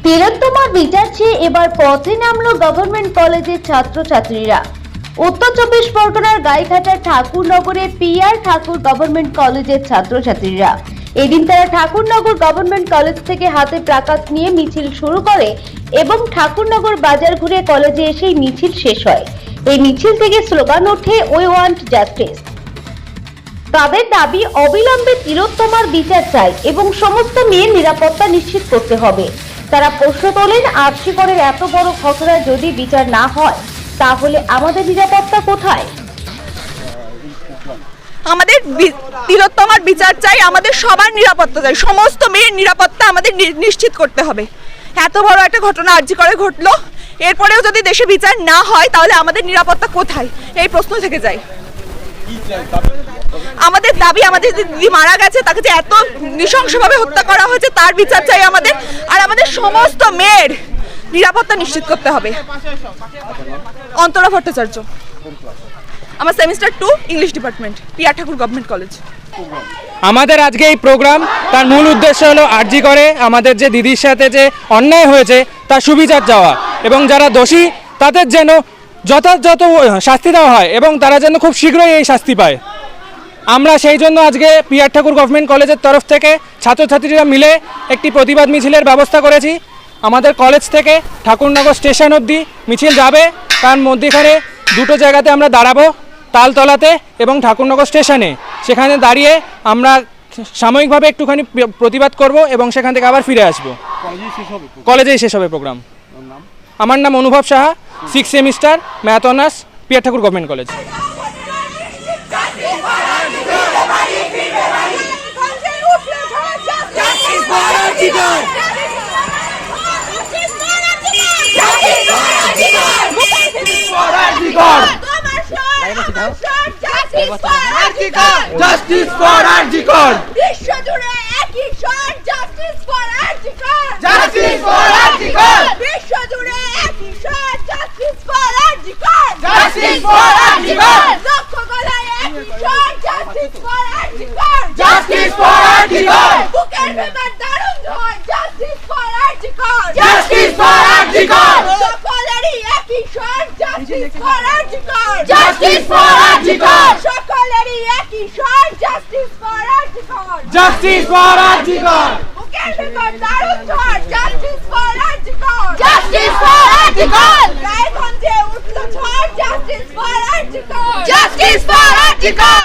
তিলোত্তমার বিচার চেয়ে এবার পথে নামলো গভর্নমেন্ট কলেজের ছাত্রছাত্রীরা। উত্তর চব্বিশ পরগনার গাইঘাটার ঠাকুরনগরে PR ঠাকুর গভর্নমেন্ট কলেজের ছাত্রছাত্রীরা এদিন তারা ঠাকুরনগর গভর্নমেন্ট কলেজ থেকে হাতে প্লাকার্ড নিয়ে মিছিল শুরু করে এবং ঠাকুরনগর বাজার ঘুরে কলেজে এসেই মিছিল শেষ হয়। এই মিছিল থেকে স্লোগান ওঠে উই ওয়ান্ট জাস্টিস। তাদের দাবি অবিলম্বে তিলোত্তমার বিচার চাই এবং সমস্ত মেয়ের নিরাপত্তা নিশ্চিত করতে হবে। তারা প্রশ্ন তোলেন, আরজি করের এত বড় ঘটনা যদি বিচার না হয় তাহলে আমাদের নিরাপত্তা কোথায়? আমাদের তিলোত্তমার বিচার চাই, আমাদের সবার নিরাপত্তা চাই, সমস্ত মেয়ের নিরাপত্তা আমাদের নিশ্চিত করতে হবে। এত বড় একটা ঘটনা আরজি করে ঘটলো, এরপরেও যদি দেশে বিচার না হয় তাহলে আমাদের নিরাপত্তা কোথায়, এই প্রশ্ন থেকে যায়। আমাদের দাবি, আমাদের দিদি মারা গেছে, তাকে যে এত নৃশংসভাবে হত্যা করা হয়েছে তার বিচার চাই আমাদের, আর আমাদের সমস্ত মেয়ের নিরাপত্তা নিশ্চিত করতে হবে। অন্তরা ভট্টাচার্য, আমার semester 2 English department, PR Thakur government college. আমাদের আজকে এই প্রোগ্রাম, তার মূল উদ্দেশ্য হলো আরজি করে আমাদের যে দিদির সাথে যে অন্যায় হয়েছে তার সুবিচার চাওয়া এবং যারা দোষী তাদের যেন যথাযথ শাস্তি দেওয়া হয় এবং তারা যেন খুব শীঘ্রই এই শাস্তি পায়। আমরা সেই জন্য আজকে PR ঠাকুর গভর্নমেন্ট কলেজের তরফ থেকে ছাত্রছাত্রীরা মিলে একটি প্রতিবাদ মিছিলের ব্যবস্থা করেছি। আমাদের কলেজ থেকে ঠাকুরনগর স্টেশন অবধি মিছিল যাবে, তার মধ্যেখানে দুটো জায়গাতে আমরা দাঁড়াবো, তালতলাতে এবং ঠাকুরনগর স্টেশনে। সেখানে দাঁড়িয়ে আমরা সাময়িকভাবে একটুখানি প্রতিবাদ করব এবং সেখান থেকে আবার ফিরে আসবো। কলেজেই শেষ হবে প্রোগ্রাম। আমার নাম Anubhav Saha, 6th semester, math honours, PR Thakur government college. Justice for Arji Kar! বিশ্বজুড়ে একই স্বর, justice for Arji Kar! Justice for Arji Kar! বিশ্বজুড়ে একই স্বর, justice for Arji Kar! Justice for Arji Kar! লক্ষ গলায় একই স্বর, justice for Arji Kar! Justice for Arji Kar! বুকের ভেতর দারুণ ঝড়, justice for Arji Kar! Justice for Arji Kar! সকলেরই একই স্বর, justice for Arji Kar! Justice for Arji Kar! সকলেরই একই স্বর, justice for Arji Kar! Justice for Arji Kar! বুকের ভেতর দারুণ ঝড়, justice for Arji Kar! Justice for Arji Kar! রায়গঞ্জে উঠল ঝড়, justice for Arji Kar! Justice for Arji Kar!